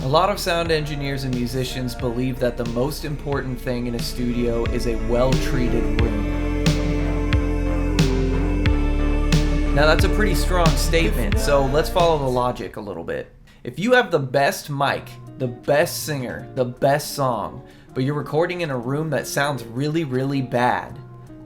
A lot of sound engineers and musicians believe that the most important thing in a studio is a well-treated room. Now that's a pretty strong statement, so let's follow the logic a little bit. If you have the best mic, the best singer, the best song, but you're recording in a room that sounds really, really bad,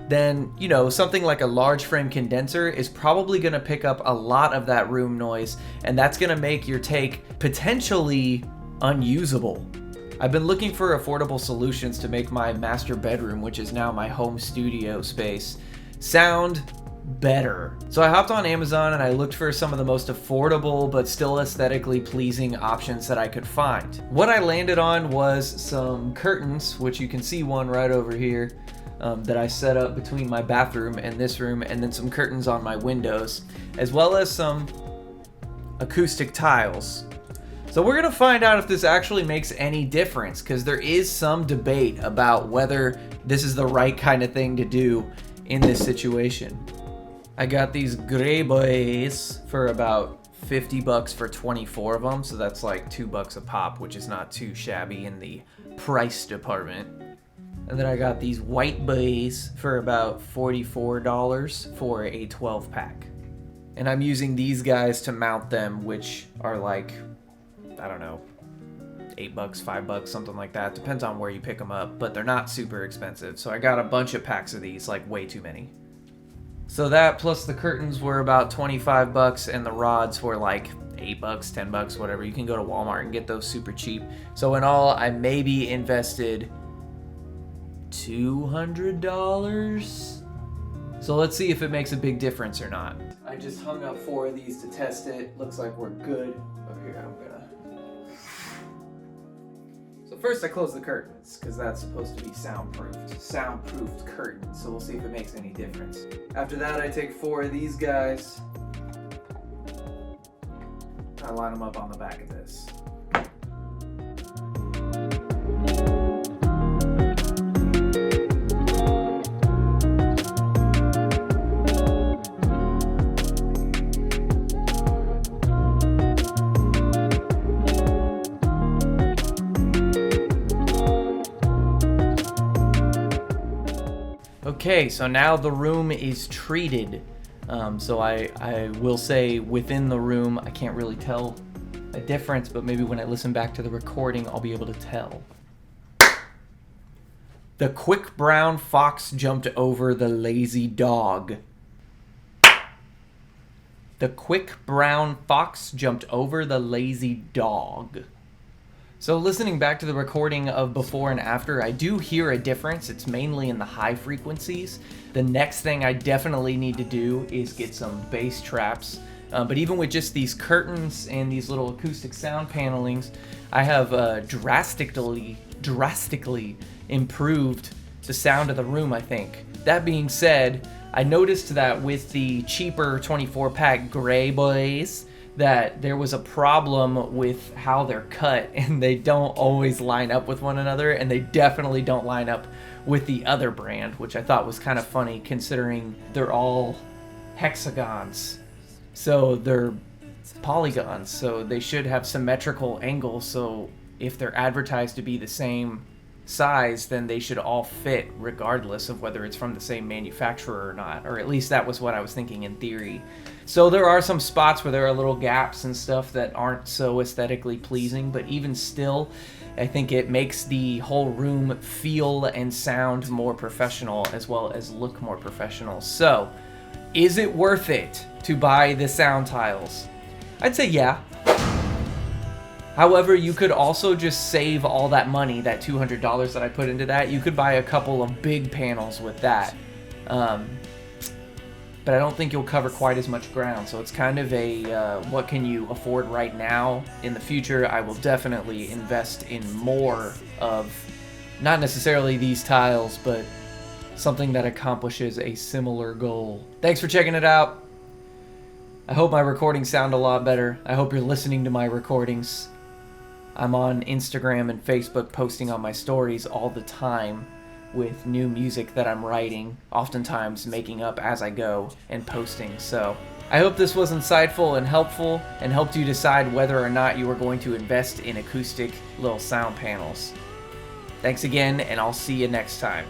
then, something like a large frame condenser is probably going to pick up a lot of that room noise, and that's going to make your take potentially unusable. I've been looking for affordable solutions to make my master bedroom, which is now my home studio space, sound better. So I hopped on Amazon and I looked for some of the most affordable but still aesthetically pleasing options that I could find. What I landed on was some curtains, which you can see one right over here, that I set up between my bathroom and this room, and then some curtains on my windows, as well as some acoustic tiles. So we're gonna find out if this actually makes any difference, because there is some debate about whether this is the right kind of thing to do in this situation. I got these gray boys for about $50 for 24 of them, so that's like $2 a pop, which is not too shabby in the price department. And then I got these white boys for about $44 for a 12 pack. And I'm using these guys to mount them, which are like, I don't know, $8, $5, something like that. Depends on where you pick them up, but they're not super expensive. So I got a bunch of packs of these, like way too many. So that plus the curtains were about $25, and the rods were like $8, $10, whatever. You can go to Walmart and get those super cheap. So in all, I maybe invested $200. So let's see if it makes a big difference or not. I just hung up 4 of these to test it. Looks like we're good. Oh, here, I'm gonna. So first I close the curtains, because that's supposed to be soundproofed curtains. So we'll see if it makes any difference. After that, I take 4 of these guys. I line them up on the back of this. Okay, so now the room is treated. So I will say within the room, I can't really tell a difference, but maybe when I listen back to the recording, I'll be able to tell. The quick brown fox jumped over the lazy dog. The quick brown fox jumped over the lazy dog. So listening back to the recording of before and after, I do hear a difference. It's mainly in the high frequencies. The next thing I definitely need to do is get some bass traps. But even with just these curtains and these little acoustic sound panelings, I have drastically improved the sound of the room, I think. That being said, I noticed that with the cheaper 24-pack gray boys, that there was a problem with how they're cut, and they don't always line up with one another, and they definitely don't line up with the other brand, which I thought was kind of funny considering they're all hexagons. So they're polygons, so they should have symmetrical angles, so if they're advertised to be the same size, then they should all fit regardless of whether it's from the same manufacturer or not, or at least that was what I was thinking in theory. So there are some spots where there are little gaps and stuff that aren't so aesthetically pleasing, but even still, I think it makes the whole room feel and sound more professional as well as look more professional. So, is it worth it to buy the sound tiles? I'd say yeah. However, you could also just save all that money, that $200 that I put into that. You could buy a couple of big panels with that. But I don't think you'll cover quite as much ground. So it's kind of a what can you afford right now. In the future, I will definitely invest in more of, not necessarily these tiles, but something that accomplishes a similar goal. Thanks for checking it out. I hope my recordings sound a lot better. I hope you're listening to my recordings. I'm on Instagram and Facebook posting on my stories all the time with new music that I'm writing, oftentimes making up as I go and posting. So I hope this was insightful and helpful and helped you decide whether or not you are going to invest in acoustic little sound panels. Thanks again, and I'll see you next time.